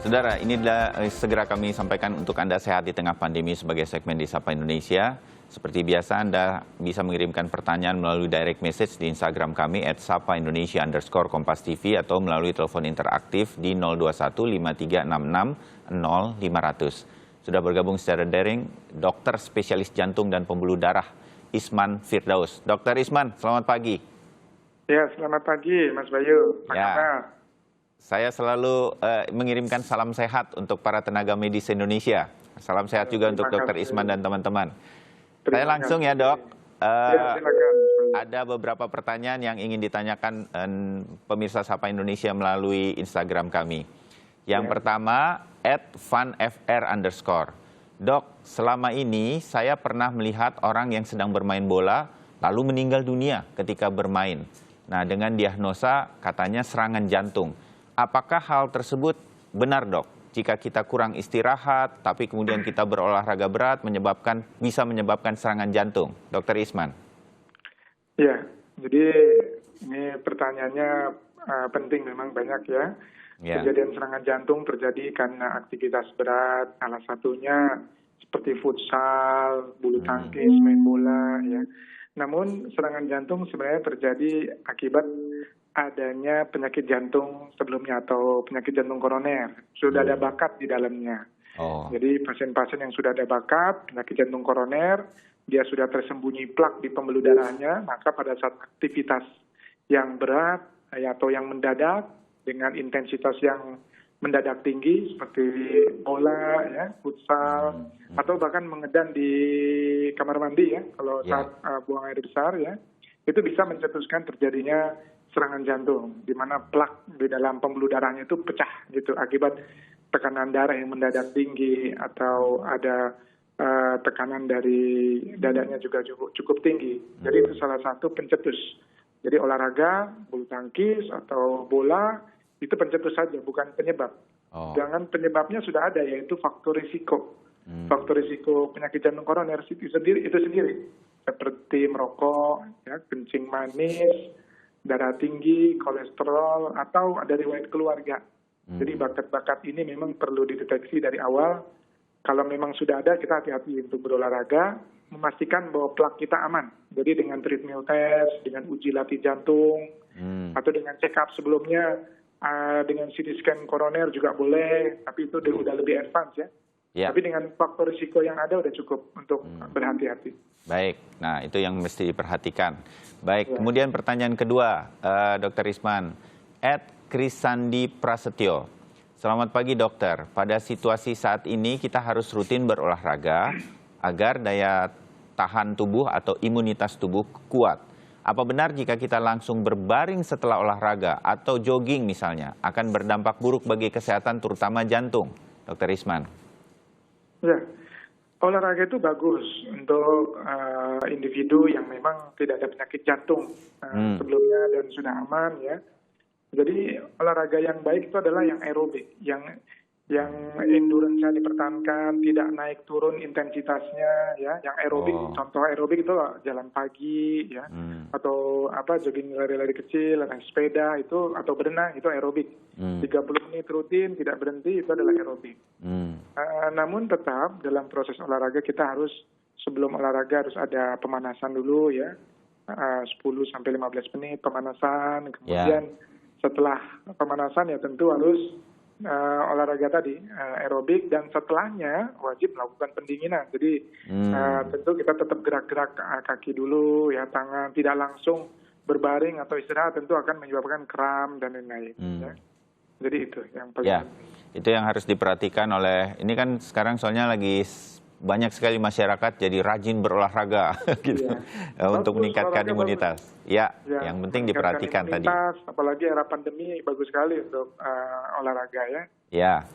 Saudara, inilah segera kami sampaikan untuk Anda sehat di tengah pandemi sebagai segmen di Sapa Indonesia. Seperti biasa, Anda bisa mengirimkan pertanyaan melalui direct message di Instagram kami @sapaindonesia_kompas.tv atau melalui telepon interaktif di 02153660500. Sudah bergabung secara daring, dokter spesialis jantung dan pembuluh darah Isman Firdaus. Dokter Isman, selamat pagi. Ya, selamat pagi Mas Bayu. Apa kabar? Saya selalu mengirimkan salam sehat untuk para tenaga medis Indonesia. Salam sehat juga untuk Dokter Isman dan teman-teman. Saya langsung ya dok. Silakan. Ada beberapa pertanyaan yang ingin ditanyakan pemirsa Sapa Indonesia melalui Instagram kami. Yang pertama, @fanfr_. Dok, selama ini saya pernah melihat orang yang sedang bermain bola lalu meninggal dunia ketika bermain. Nah, dengan diagnosa katanya serangan jantung. Apakah hal tersebut benar dok? Jika kita kurang istirahat, tapi kemudian kita berolahraga berat, bisa menyebabkan serangan jantung. Dokter Isman. Ya, jadi ini pertanyaannya penting, memang banyak ya. Kejadian serangan jantung terjadi karena aktivitas berat, salah satunya seperti futsal, bulu tangkis, main bola ya. Namun serangan jantung sebenarnya terjadi akibat adanya penyakit jantung sebelumnya atau penyakit jantung koroner. Sudah ada bakat di dalamnya. Jadi pasien-pasien yang sudah ada bakat penyakit jantung koroner, dia sudah tersembunyi plak di pembuluh darahnya, maka pada saat aktivitas yang berat atau yang mendadak dengan intensitas yang mendadak tinggi seperti bola, ya, futsal, atau bahkan mengedan di kamar mandi ya, kalau saat buang air besar ya, itu bisa mencetuskan terjadinya serangan jantung, di mana plak di dalam pembuluh darahnya itu pecah gitu akibat tekanan darah yang mendadak tinggi atau ada tekanan dari dadanya juga cukup tinggi. Jadi itu salah satu pencetus. Jadi olahraga, bulu tangkis atau bola itu pencetus saja, bukan penyebab. Jangan penyebabnya sudah ada, yaitu faktor risiko. Faktor risiko penyakit jantung koroner itu sendiri, seperti merokok, ya, kencing manis, darah tinggi, kolesterol, atau ada riwayat keluarga. Jadi bakat-bakat ini memang perlu dideteksi dari awal. Kalau memang sudah ada, kita hati-hati untuk berolahraga, memastikan bahwa plak kita aman. Jadi dengan treadmill test, dengan uji latih jantung, atau dengan check up sebelumnya, dengan CT scan koroner juga boleh, tapi itu udah lebih advance ya. Tapi dengan faktor risiko yang ada udah cukup untuk berhati-hati. Baik, nah itu yang mesti diperhatikan. Baik, kemudian pertanyaan kedua, Dokter Isman, @Krisandi Prasetyo. Selamat pagi dokter, pada situasi saat ini kita harus rutin berolahraga agar daya tahan tubuh atau imunitas tubuh kuat. Apa benar jika kita langsung berbaring setelah olahraga atau jogging misalnya akan berdampak buruk bagi kesehatan terutama jantung, Dokter Isman? Ya, olahraga itu bagus untuk individu yang memang tidak ada penyakit jantung sebelumnya dan sudah aman ya. Jadi olahraga yang baik itu adalah yang aerobik, yang endurance-nya dipertahankan, tidak naik turun intensitasnya ya. Yang aerobik, contoh aerobik itu jalan pagi ya, atau jogging lari-lari kecil, naik sepeda itu, atau berenang itu aerobik. 30 menit rutin tidak berhenti itu adalah aerobik. Namun tetap dalam proses olahraga kita harus, sebelum olahraga harus ada pemanasan dulu ya, 10-15 menit pemanasan, kemudian setelah pemanasan ya tentu harus olahraga tadi, aerobik, dan setelahnya wajib melakukan pendinginan. Jadi tentu kita tetap gerak-gerak kaki dulu, ya, tangan, tidak langsung berbaring atau istirahat, tentu akan menyebabkan kram dan lain-lain. Ya. Jadi itu yang paling penting. Itu yang harus diperhatikan ini kan sekarang soalnya lagi banyak sekali masyarakat jadi rajin berolahraga gitu, untuk meningkatkan imunitas. Yang penting diperhatikan tadi. Apalagi era pandemi bagus sekali untuk olahraga ya.